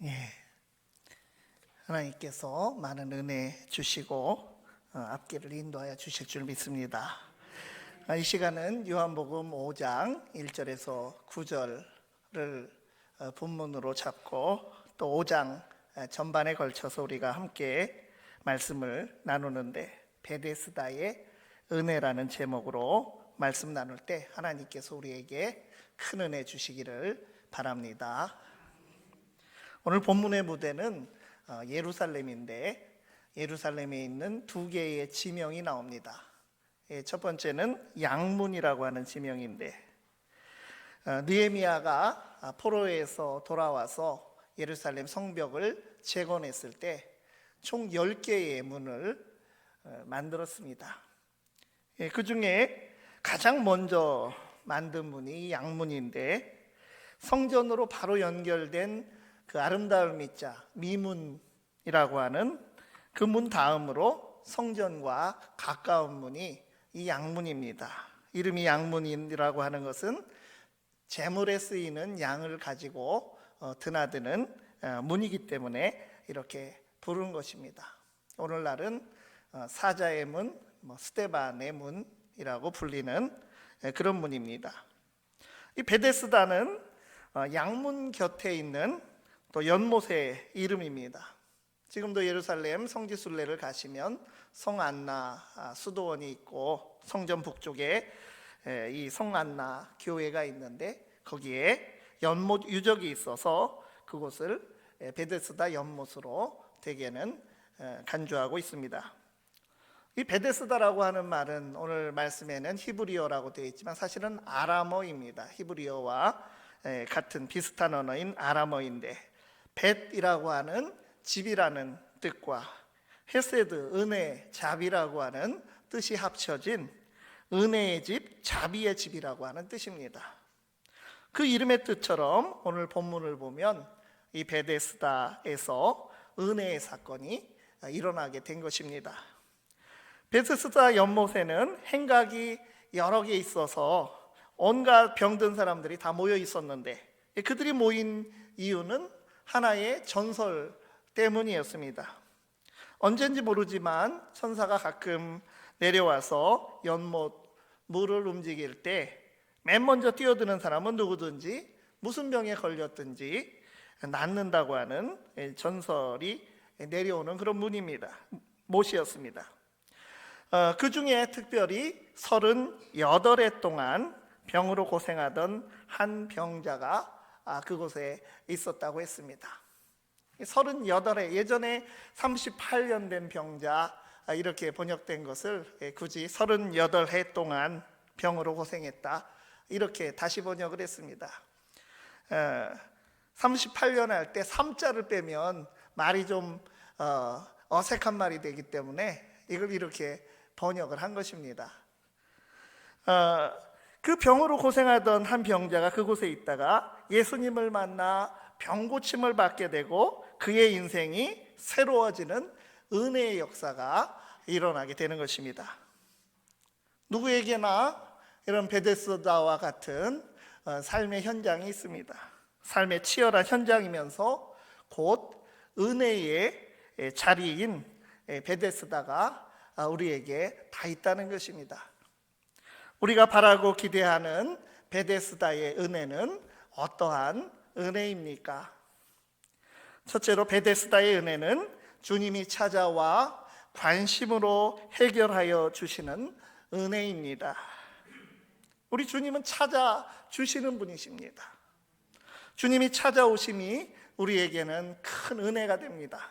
예, 하나님께서 많은 은혜 주시고 앞길을 인도하여 주실 줄 믿습니다. 이 시간은 요한복음 5장 1절에서 9절을 본문으로 잡고 또 5장 전반에 걸쳐서 우리가 함께 말씀을 나누는데, 베데스다의 은혜라는 제목으로 말씀 나눌 때 하나님께서 우리에게 큰 은혜 주시기를 바랍니다. 오늘 본문의 무대는 예루살렘인데, 예루살렘에 있는 두 개의 지명이 나옵니다. 첫 번째는 양문이라고 하는 지명인데, 느헤미야가 포로에서 돌아와서 예루살렘 성벽을 재건했을 때 총 10개의 문을 만들었습니다. 그 중에 가장 먼저 만든 문이 양문인데, 성전으로 바로 연결된 그 아름다울 미자 미문이라고 하는 그 문 다음으로 성전과 가까운 문이 이 양문입니다. 이름이 양문이라고 하는 것은 제물에 쓰이는 양을 가지고 드나드는 문이기 때문에 이렇게 부른 것입니다. 오늘날은 사자의 문, 스데반의 문이라고 불리는 그런 문입니다. 이 베데스다는 양문 곁에 있는 또 연못의 이름입니다. 지금도 예루살렘 성지순례를 가시면 성안나 수도원이 있고, 성전 북쪽에 이 성안나 교회가 있는데 거기에 연못 유적이 있어서 그곳을 베데스다 연못으로 대개는 간주하고 있습니다. 이 베데스다라고 하는 말은 오늘 말씀에는 히브리어라고 되어 있지만 사실은 아람어입니다. 히브리어와 같은 비슷한 언어인 아람어인데, 벳이라고 하는 집이라는 뜻과 헤세드, 은혜, 자비라고 하는 뜻이 합쳐진 은혜의 집, 자비의 집이라고 하는 뜻입니다. 그 이름의 뜻처럼 오늘 본문을 보면 이 베데스다에서 은혜의 사건이 일어나게 된 것입니다. 베데스다 연못에는 행각이 여러 개 있어서 온갖 병든 사람들이 다 모여 있었는데, 그들이 모인 이유는 하나의 전설 때문이었습니다. 언젠지 모르지만 천사가 가끔 내려와서 연못 물을 움직일 때 맨 먼저 뛰어드는 사람은 누구든지 무슨 병에 걸렸든지 낫는다고 하는 전설이 내려오는 그런 문입니다. 못이었습니다. 그 중에 특별히 38해 동안 병으로 고생하던 한 병자가 그곳에 있었다고 했습니다. 38해, 예전에 38년 된 병자, 이렇게 번역된 것을 굳이 38해 동안 병으로 고생했다, 이렇게 다시 번역을 했습니다. 38년 할 때 3자를 빼면 말이 좀 어색한 말이 되기 때문에 이걸 이렇게 번역을 한 것입니다. 그 병으로 고생하던 한 병자가 그곳에 있다가 예수님을 만나 병고침을 받게 되고 그의 인생이 새로워지는 은혜의 역사가 일어나게 되는 것입니다. 누구에게나 이런 베데스다와 같은 삶의 현장이 있습니다. 삶의 치열한 현장이면서 곧 은혜의 자리인 베데스다가 우리에게 다 있다는 것입니다. 우리가 바라고 기대하는 베데스다의 은혜는 어떠한 은혜입니까? 첫째로 베데스다의 은혜는 주님이 찾아와 관심으로 해결하여 주시는 은혜입니다. 우리 주님은 찾아주시는 분이십니다. 주님이 찾아오심이 우리에게는 큰 은혜가 됩니다.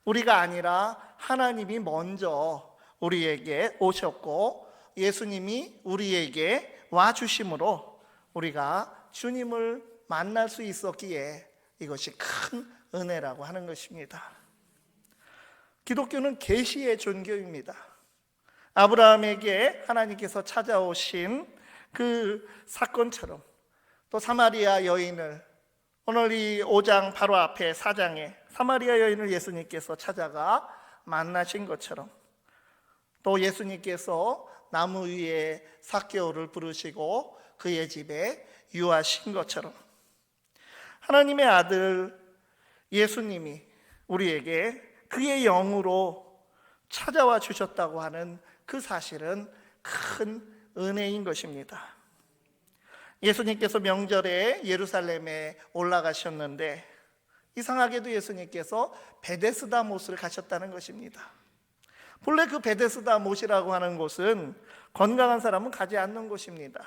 우리가 아니라 하나님이 먼저 우리에게 오셨고 예수님이 우리에게 와주심으로 우리가 주님을 만날 수 있었기에 이것이 큰 은혜라고 하는 것입니다. 기독교는 계시의 종교입니다. 아브라함에게 하나님께서 찾아오신 그 사건처럼, 또 사마리아 여인을, 오늘 이 5장 바로 앞에 4장에 사마리아 여인을 예수님께서 찾아가 만나신 것처럼, 또 예수님께서 나무 위에 삭개오를 부르시고 그의 집에 유하신 것처럼, 하나님의 아들 예수님이 우리에게 그의 영으로 찾아와 주셨다고 하는 그 사실은 큰 은혜인 것입니다. 예수님께서 명절에 예루살렘에 올라가셨는데 이상하게도 예수님께서 베데스다 못을 가셨다는 것입니다. 본래 그 베데스다 못이라고 하는 곳은 건강한 사람은 가지 않는 곳입니다.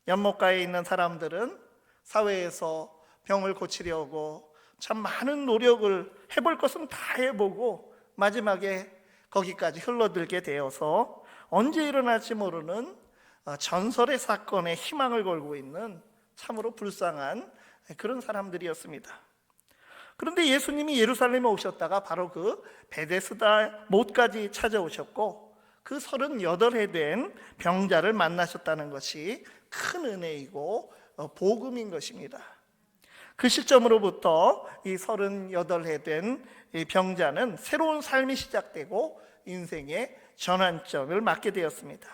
연못가에 있는 사람들은 사회에서 병을 고치려고 참 많은 노력을 해볼 것은 다 해보고 마지막에 거기까지 흘러들게 되어서 언제 일어날지 모르는 전설의 사건에 희망을 걸고 있는 참으로 불쌍한 그런 사람들이었습니다. 그런데 예수님이 예루살렘에 오셨다가 바로 그 베데스다 못까지 찾아오셨고 그 38해 된 병자를 만나셨다는 것이 큰 은혜이고 복음인 것입니다. 그 시점으로부터 이 38해 된 이 병자는 새로운 삶이 시작되고 인생의 전환점을 맞게 되었습니다.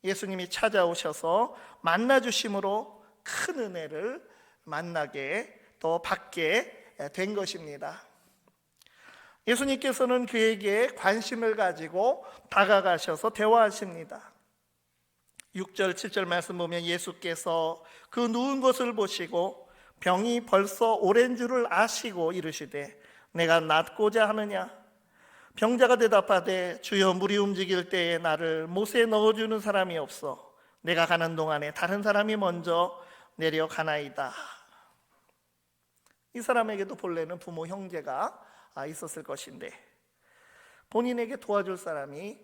예수님이 찾아오셔서 만나주심으로 큰 은혜를 만나게 또 받게 된 것입니다. 예수님께서는 그에게 관심을 가지고 다가가셔서 대화하십니다. 6절 7절 말씀 보면 예수께서 그 누운 것을 보시고 병이 벌써 오랜 줄을 아시고 이르시되 내가 낫고자 하느냐? 병자가 대답하되 주여 물이 움직일 때에 나를 못에 넣어주는 사람이 없어 내가 가는 동안에 다른 사람이 먼저 내려가나이다. 이 사람에게도 본래는 부모 형제가 있었을 것인데 본인에게 도와줄 사람이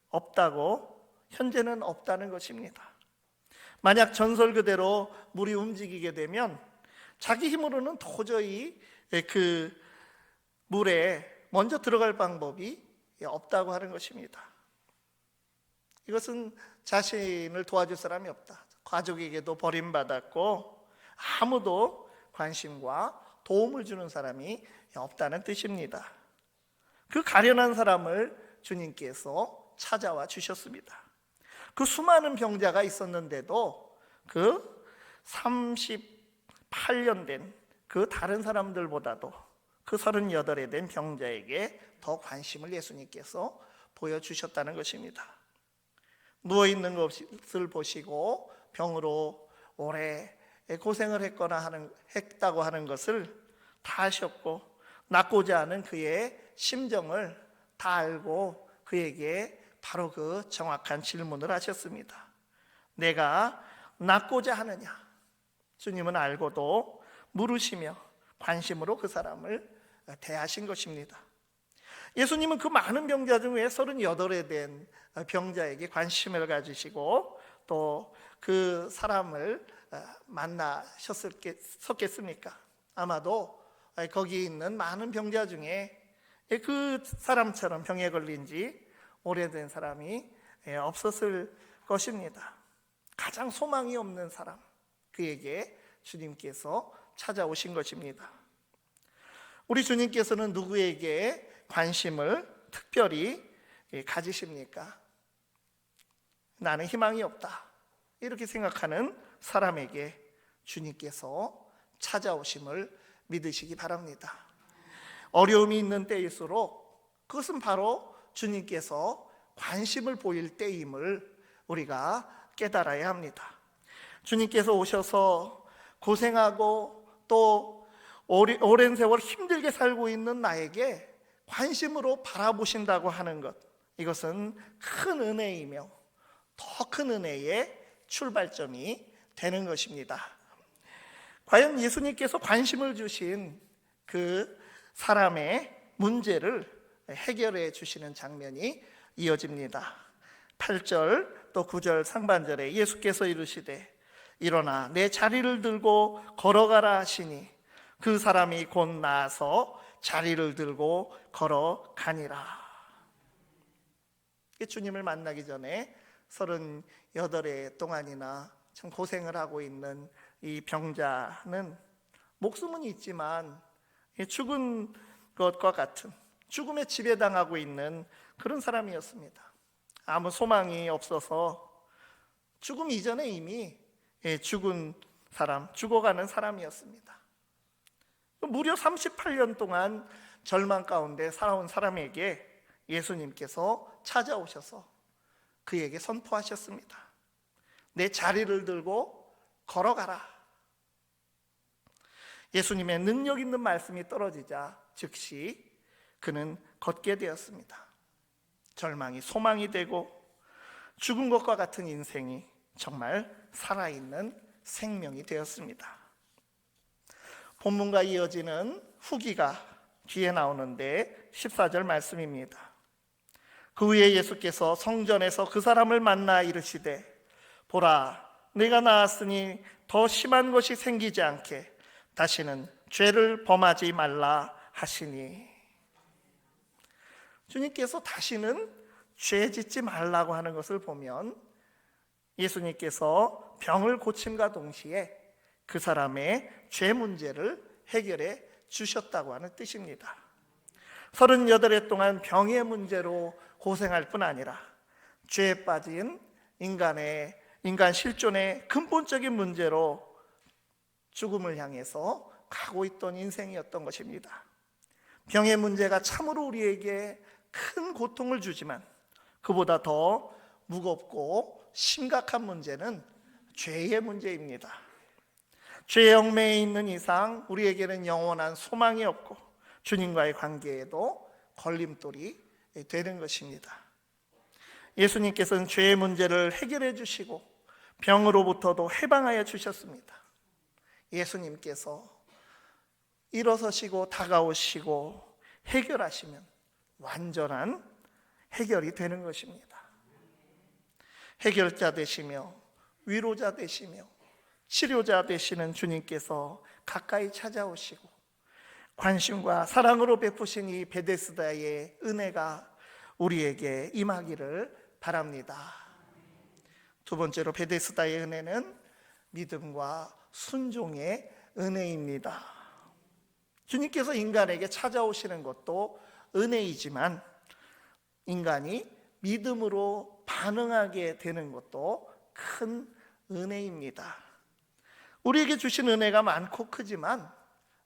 없다고 현재는 없다는 것입니다. 만약 전설 그대로 물이 움직이게 되면 자기 힘으로는 도저히 그 물에 먼저 들어갈 방법이 없다고 하는 것입니다. 이것은 자신을 도와줄 사람이 없다. 가족에게도 버림받았고 아무도 관심과 도움을 주는 사람이 없다는 뜻입니다. 그 가련한 사람을 주님께서 찾아와 주셨습니다. 그 수많은 병자가 있었는데도 그 38년 된 그 다른 사람들보다도 그 38에 된 병자에게 더 관심을 예수님께서 보여주셨다는 것입니다. 누워있는 것을 보시고 병으로 오래 고생을 했다고 하는 것을 다 아셨고 낫고자 하는 그의 심정을 다 알고 그에게 바로 그 정확한 질문을 하셨습니다. 내가 낫고자 하느냐? 주님은 알고도 물으시며 관심으로 그 사람을 대하신 것입니다. 예수님은 그 많은 병자 중에 38에 된 병자에게 관심을 가지시고 또 그 사람을 만나셨겠습니까? 아마도 거기 있는 많은 병자 중에 그 사람처럼 병에 걸린 지 오래된 사람이 없었을 것입니다. 가장 소망이 없는 사람, 그에게 주님께서 찾아오신 것입니다. 우리 주님께서는 누구에게 관심을 특별히 가지십니까? 나는 희망이 없다 이렇게 생각하는 사람에게 주님께서 찾아오심을 믿으시기 바랍니다. 어려움이 있는 때일수록 그것은 바로 주님께서 관심을 보일 때임을 우리가 깨달아야 합니다. 주님께서 오셔서 고생하고 또 오랜 세월 힘들게 살고 있는 나에게 관심으로 바라보신다고 하는 것, 이것은 큰 은혜이며 더 큰 은혜의 출발점이 되는 것입니다. 과연 예수님께서 관심을 주신 그 사람의 문제를 해결해 주시는 장면이 이어집니다. 8절 또 9절 상반절에 예수께서 이르시되 일어나 내 자리를 들고 걸어가라 하시니 그 사람이 곧 나아서 자리를 들고 걸어가니라. 주님을 만나기 전에 38해 동안이나 참 고생을 하고 있는 이 병자는 목숨은 있지만 죽은 것과 같은 죽음에 지배당하고 있는 그런 사람이었습니다. 아무 소망이 없어서 죽음 이전에 이미 죽은 사람, 죽어가는 사람이었습니다. 무려 38년 동안 절망 가운데 살아온 사람에게 예수님께서 찾아오셔서 그에게 선포하셨습니다. 내 자리를 들고 걸어가라. 예수님의 능력 있는 말씀이 떨어지자 즉시 그는 걷게 되었습니다. 절망이 소망이 되고 죽은 것과 같은 인생이 정말 살아있는 생명이 되었습니다. 본문과 이어지는 후기가 뒤에 나오는데 14절 말씀입니다. 그 후에 예수께서 성전에서 그 사람을 만나 이르시되 보라, 내가 나았으니 더 심한 것이 생기지 않게 다시는 죄를 범하지 말라 하시니. 주님께서 다시는 죄 짓지 말라고 하는 것을 보면 예수님께서 병을 고침과 동시에 그 사람의 죄 문제를 해결해 주셨다고 하는 뜻입니다. 38해 동안 병의 문제로 고생할 뿐 아니라 죄에 빠진 인간 실존의 근본적인 문제로 죽음을 향해서 가고 있던 인생이었던 것입니다. 병의 문제가 참으로 우리에게 큰 고통을 주지만 그보다 더 무겁고 심각한 문제는 죄의 문제입니다. 죄의 얽매에 있는 이상 우리에게는 영원한 소망이 없고 주님과의 관계에도 걸림돌이 되는 것입니다. 예수님께서는 죄의 문제를 해결해 주시고 병으로부터도 해방하여 주셨습니다. 예수님께서 일어서시고 다가오시고 해결하시면 완전한 해결이 되는 것입니다. 해결자 되시며 위로자 되시며 치료자 되시는 주님께서 가까이 찾아오시고 관심과 사랑으로 베푸신 이 베데스다의 은혜가 우리에게 임하기를 바랍니다. 두 번째로 베데스다의 은혜는 믿음과 순종의 은혜입니다. 주님께서 인간에게 찾아오시는 것도 은혜이지만 인간이 믿음으로 반응하게 되는 것도 큰 은혜입니다. 우리에게 주신 은혜가 많고 크지만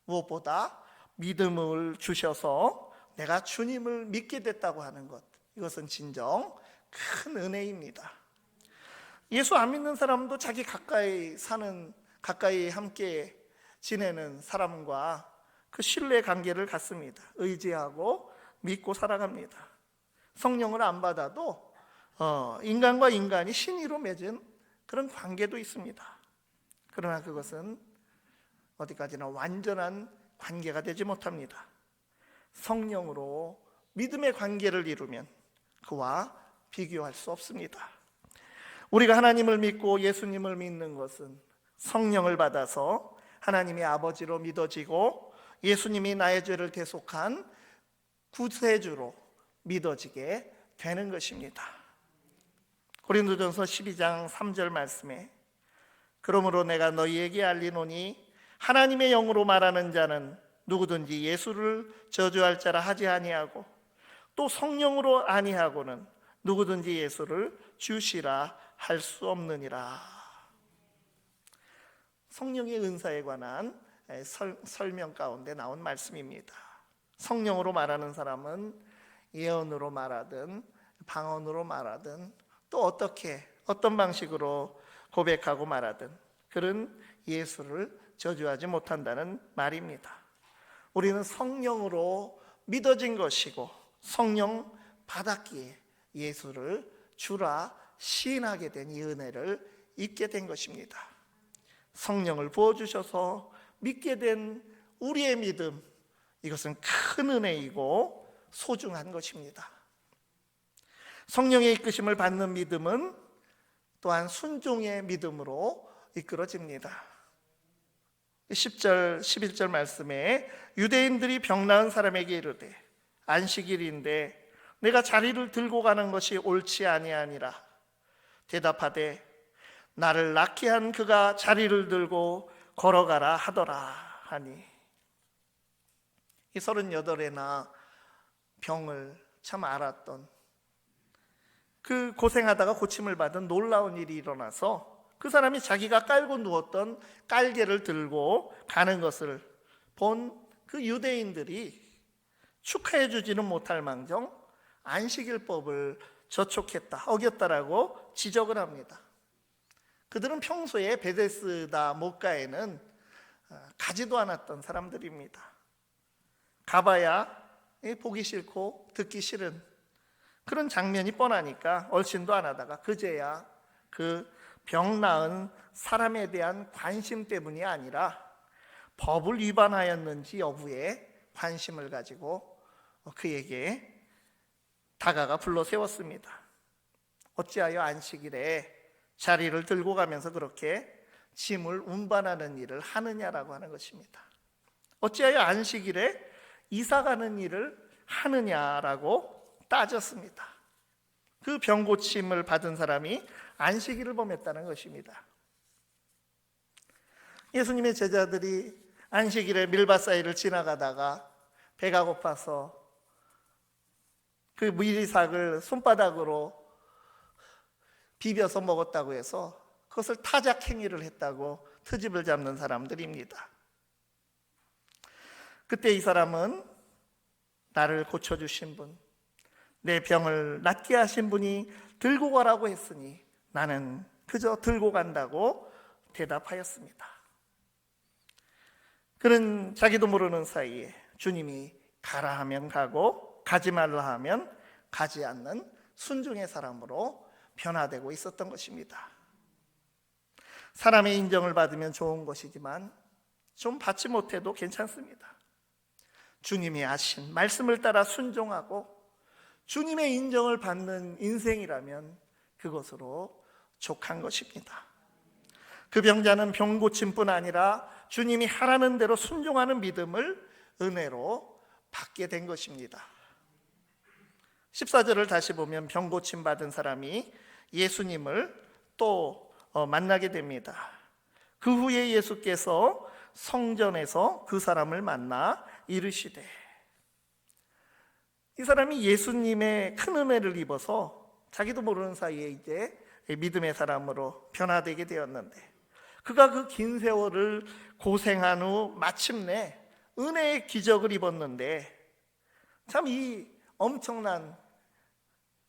무엇보다 믿음을 주셔서 내가 주님을 믿게 됐다고 하는 것, 이것은 진정 큰 은혜입니다. 예수 안 믿는 사람도 자기 가까이 함께 지내는 사람과 그 신뢰 관계를 갖습니다. 의지하고 믿고 살아갑니다. 성령을 안 받아도 인간과 인간이 신의로 맺은 그런 관계도 있습니다. 그러나 그것은 어디까지나 완전한 관계가 되지 못합니다. 성령으로 믿음의 관계를 이루면 그와 비교할 수 없습니다. 우리가 하나님을 믿고 예수님을 믿는 것은 성령을 받아서 하나님의 아버지로 믿어지고 예수님이 나의 죄를 대속한 구세주로 믿어지게 되는 것입니다. 고린도전서 12장 3절 말씀에 그러므로 내가 너희에게 알리노니 하나님의 영으로 말하는 자는 누구든지 예수를 저주할 자라 하지 아니하고 또 성령으로 아니하고는 누구든지 예수를 주시라 할 수 없느니라. 성령의 은사에 관한 설명 가운데 나온 말씀입니다. 성령으로 말하는 사람은 예언으로 말하든 방언으로 말하든 또 어떤 방식으로 고백하고 말하든 그는 예수를 저주하지 못한다는 말입니다. 우리는 성령으로 믿어진 것이고 성령 받았기에 예수를 주라 시인하게 된 이 은혜를 입게 된 것입니다. 성령을 부어주셔서 믿게 된 우리의 믿음, 이것은 큰 은혜이고 소중한 것입니다. 성령의 이끄심을 받는 믿음은 또한 순종의 믿음으로 이끌어집니다. 10절, 11절 말씀에 유대인들이 병 나은 사람에게 이르되 안식일인데 내가 자리를 들고 가는 것이 옳지 아니하니라. 대답하되 나를 낳게 한 그가 자리를 들고 걸어가라 하더라 하니. 이 38에나 병을 참 앓았던 그 고생하다가 고침을 받은 놀라운 일이 일어나서 그 사람이 자기가 깔고 누웠던 깔개를 들고 가는 것을 본 그 유대인들이 축하해 주지는 못할 망정 안식일법을 저촉했다, 어겼다라고 지적을 합니다. 그들은 평소에 베데스다 못가에는 가지도 않았던 사람들입니다. 가봐야 보기 싫고 듣기 싫은 그런 장면이 뻔하니까 얼씬도 안 하다가 그제야 그 병 나은 사람에 대한 관심 때문이 아니라 법을 위반하였는지 여부에 관심을 가지고 그에게 다가가 불러 세웠습니다. 어찌하여 안식일에 자리를 들고 가면서 그렇게 짐을 운반하는 일을 하느냐라고 하는 것입니다. 어찌하여 안식일에 이사 가는 일을 하느냐라고 따졌습니다. 그 병고침을 받은 사람이 안식일을 범했다는 것입니다. 예수님의 제자들이 안식일에 밀밭 사이를 지나가다가 배가 고파서 그 미리삭을 손바닥으로 비벼서 먹었다고 해서 그것을 타작행위를 했다고 트집을 잡는 사람들입니다. 그때 이 사람은 나를 고쳐주신 분, 내 병을 낫게 하신 분이 들고 가라고 했으니 나는 그저 들고 간다고 대답하였습니다. 그는 자기도 모르는 사이에 주님이 가라 하면 가고 가지 말라 하면 가지 않는 순종의 사람으로 변화되고 있었던 것입니다. 사람의 인정을 받으면 좋은 것이지만 좀 받지 못해도 괜찮습니다. 주님이 하신 말씀을 따라 순종하고 주님의 인정을 받는 인생이라면 그것으로 족한 것입니다. 그 병자는 병 고침뿐 아니라 주님이 하라는 대로 순종하는 믿음을 은혜로 받게 된 것입니다. 14절을 다시 보면 병 고침 받은 사람이 예수님을 또 만나게 됩니다. 그 후에 예수께서 성전에서 그 사람을 만나 이르시되, 이 사람이 예수님의 큰 은혜를 입어서 자기도 모르는 사이에 이제 믿음의 사람으로 변화되게 되었는데, 그가 그 긴 세월을 고생한 후 마침내 은혜의 기적을 입었는데, 참 이 엄청난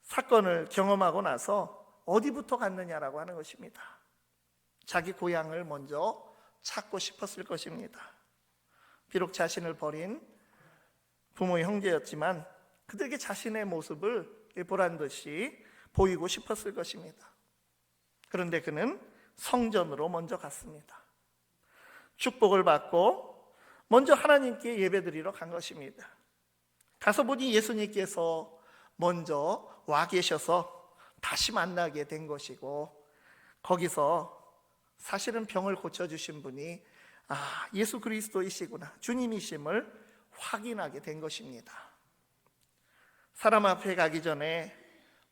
사건을 경험하고 나서 어디부터 갔느냐라고 하는 것입니다. 자기 고향을 먼저 찾고 싶었을 것입니다. 비록 자신을 버린 부모의 형제였지만 그들에게 자신의 모습을 보란 듯이 보이고 싶었을 것입니다. 그런데 그는 성전으로 먼저 갔습니다. 축복을 받고 먼저 하나님께 예배드리러 간 것입니다. 가서 보니 예수님께서 먼저 와 계셔서 다시 만나게 된 것이고, 거기서 사실은 병을 고쳐주신 분이 예수 그리스도이시구나, 주님이심을 확인하게 된 것입니다. 사람 앞에 가기 전에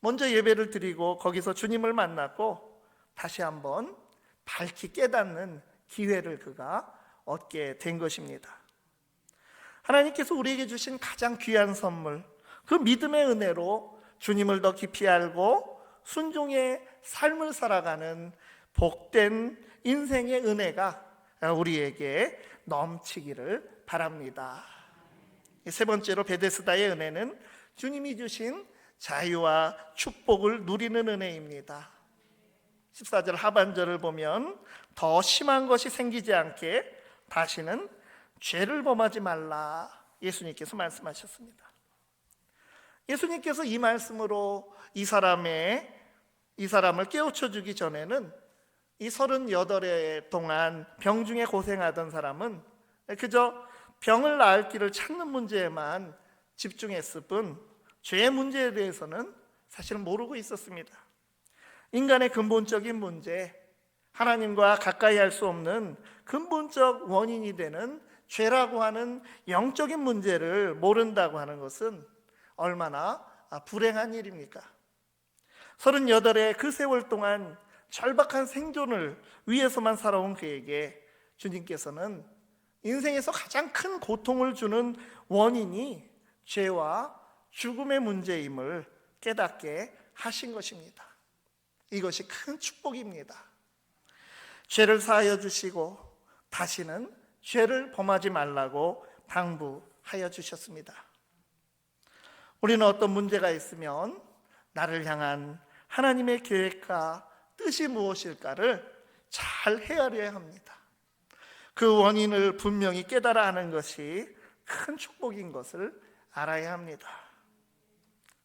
먼저 예배를 드리고 거기서 주님을 만났고 다시 한번 밝히 깨닫는 기회를 그가 얻게 된 것입니다. 하나님께서 우리에게 주신 가장 귀한 선물, 그 믿음의 은혜로 주님을 더 깊이 알고 순종의 삶을 살아가는 복된 인생의 은혜가 우리에게 넘치기를 바랍니다. 세 번째로 베데스다의 은혜는 주님이 주신 자유와 축복을 누리는 은혜입니다. 14절 하반절을 보면 더 심한 것이 생기지 않게 다시는 죄를 범하지 말라, 예수님께서 말씀하셨습니다. 예수님께서 이 말씀으로 이 사람을 깨우쳐 주기 전에는 이 38해 동안 병중에 고생하던 사람은 그저 병을 나을 길을 찾는 문제에만 집중했을 뿐 죄의 문제에 대해서는 사실은 모르고 있었습니다. 인간의 근본적인 문제, 하나님과 가까이 할 수 없는 근본적 원인이 되는 죄라고 하는 영적인 문제를 모른다고 하는 것은 얼마나 불행한 일입니까? 38의 그 세월 동안 절박한 생존을 위해서만 살아온 그에게 주님께서는 인생에서 가장 큰 고통을 주는 원인이 죄와 죽음의 문제임을 깨닫게 하신 것입니다. 이것이 큰 축복입니다. 죄를 사하여 주시고 다시는 죄를 범하지 말라고 당부하여 주셨습니다. 우리는 어떤 문제가 있으면 나를 향한 하나님의 계획과 뜻이 무엇일까를 잘 헤아려야 합니다. 그 원인을 분명히 깨달아 아는 것이 큰 축복인 것을 알아야 합니다.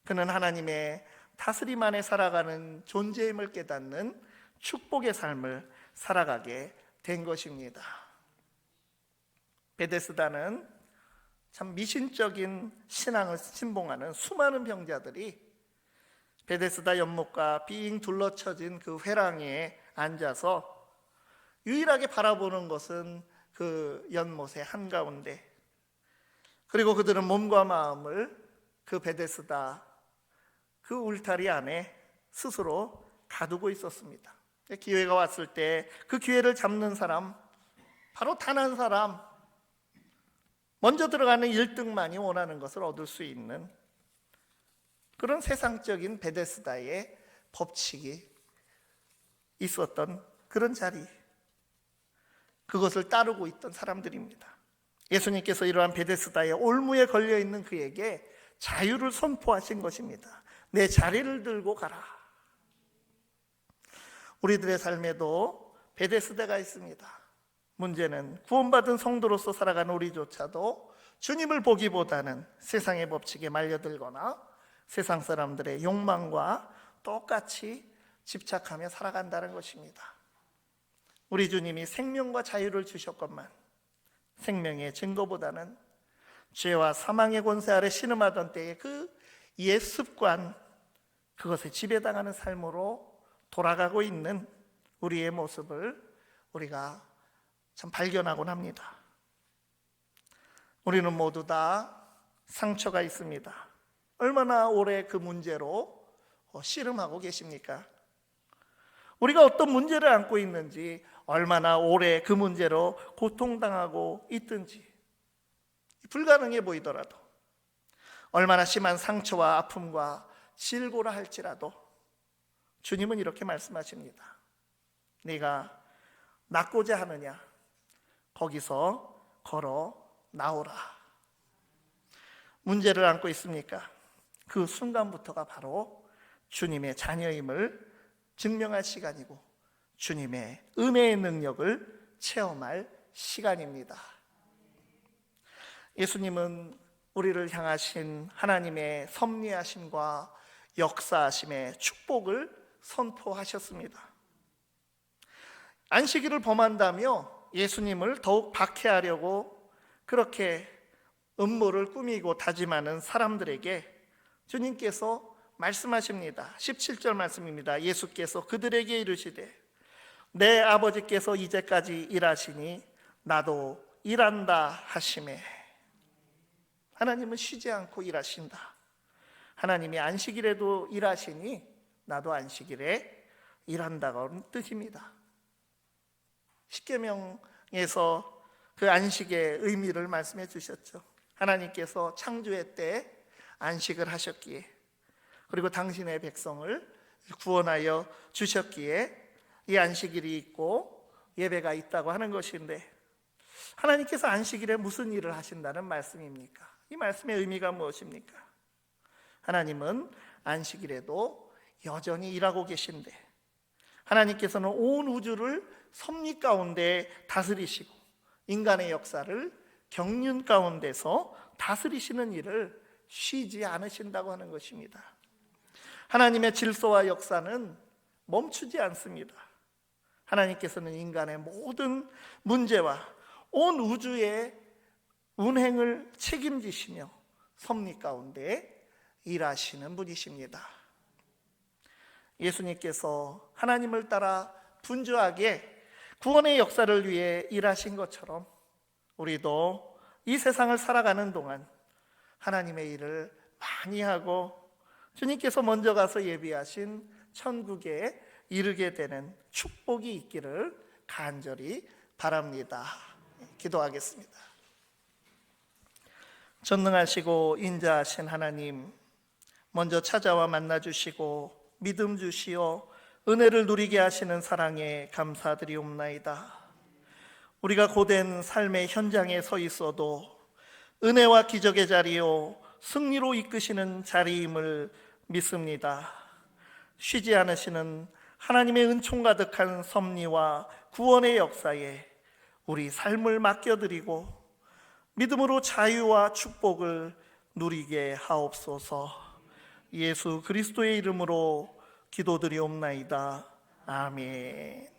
그는 하나님의 다스림 안에 살아가는 존재임을 깨닫는 축복의 삶을 살아가게 된 것입니다. 베데스다는 참 미신적인 신앙을 신봉하는 수많은 병자들이 베데스다 연못과 빙 둘러쳐진 그 회랑에 앉아서 유일하게 바라보는 것은 그 연못의 한가운데, 그리고 그들은 몸과 마음을 그 베데스다 그 울타리 안에 스스로 가두고 있었습니다. 기회가 왔을 때 그 기회를 잡는 사람, 바로 단 한 사람, 먼저 들어가는 1등만이 원하는 것을 얻을 수 있는 그런 세상적인 베데스다의 법칙이 있었던 그런 자리, 그것을 따르고 있던 사람들입니다. 예수님께서 이러한 베데스다의 올무에 걸려있는 그에게 자유를 선포하신 것입니다. 내 자리를 들고 가라. 우리들의 삶에도 베데스다가 있습니다. 문제는 구원받은 성도로서 살아가는 우리조차도 주님을 보기보다는 세상의 법칙에 말려들거나 세상 사람들의 욕망과 똑같이 집착하며 살아간다는 것입니다. 우리 주님이 생명과 자유를 주셨건만 생명의 증거보다는 죄와 사망의 권세 아래 신음하던 때의 그 옛 습관, 그것에 지배당하는 삶으로 돌아가고 있는 우리의 모습을 우리가 참 발견하곤 합니다. 우리는 모두 다 상처가 있습니다. 얼마나 오래 그 문제로 씨름하고 계십니까? 우리가 어떤 문제를 안고 있는지, 얼마나 오래 그 문제로 고통당하고 있든지 불가능해 보이더라도, 얼마나 심한 상처와 아픔과 질고라 할지라도 주님은 이렇게 말씀하십니다. 네가 낫고자 하느냐? 거기서 걸어 나오라. 문제를 안고 있습니까? 그 순간부터가 바로 주님의 자녀임을 증명할 시간이고 주님의 은혜의 능력을 체험할 시간입니다. 예수님은 우리를 향하신 하나님의 섭리하심과 역사하심의 축복을 선포하셨습니다. 안식일을 범한다며 예수님을 더욱 박해하려고 그렇게 음모를 꾸미고 다짐하는 사람들에게 주님께서 말씀하십니다. 17절 말씀입니다. 예수께서 그들에게 이르시되 내 아버지께서 이제까지 일하시니 나도 일한다 하시매. 하나님은 쉬지 않고 일하신다. 하나님이 안식일에도 일하시니 나도 안식일에 일한다는 뜻입니다. 십계명에서 그 안식의 의미를 말씀해 주셨죠. 하나님께서 창조의 때 안식을 하셨기에, 그리고 당신의 백성을 구원하여 주셨기에 이 안식일이 있고 예배가 있다고 하는 것인데, 하나님께서 안식일에 무슨 일을 하신다는 말씀입니까? 이 말씀의 의미가 무엇입니까? 하나님은 안식일에도 여전히 일하고 계신데, 하나님께서는 온 우주를 섭리 가운데 다스리시고 인간의 역사를 경륜 가운데서 다스리시는 일을 쉬지 않으신다고 하는 것입니다. 하나님의 질서와 역사는 멈추지 않습니다. 하나님께서는 인간의 모든 문제와 온 우주의 운행을 책임지시며 섭리 가운데 일하시는 분이십니다. 예수님께서 하나님을 따라 분주하게 구원의 역사를 위해 일하신 것처럼 우리도 이 세상을 살아가는 동안 하나님의 일을 많이 하고 주님께서 먼저 가서 예비하신 천국에 이르게 되는 축복이 있기를 간절히 바랍니다. 기도하겠습니다. 전능하시고 인자하신 하나님, 먼저 찾아와 만나주시고 믿음 주시어 은혜를 누리게 하시는 사랑에 감사드리옵나이다. 우리가 고된 삶의 현장에 서 있어도 은혜와 기적의 자리요 승리로 이끄시는 자리임을 믿습니다. 쉬지 않으시는 하나님의 은총 가득한 섭리와 구원의 역사에 우리 삶을 맡겨드리고 믿음으로 자유와 축복을 누리게 하옵소서. 예수 그리스도의 이름으로 기도드리옵나이다. 아멘.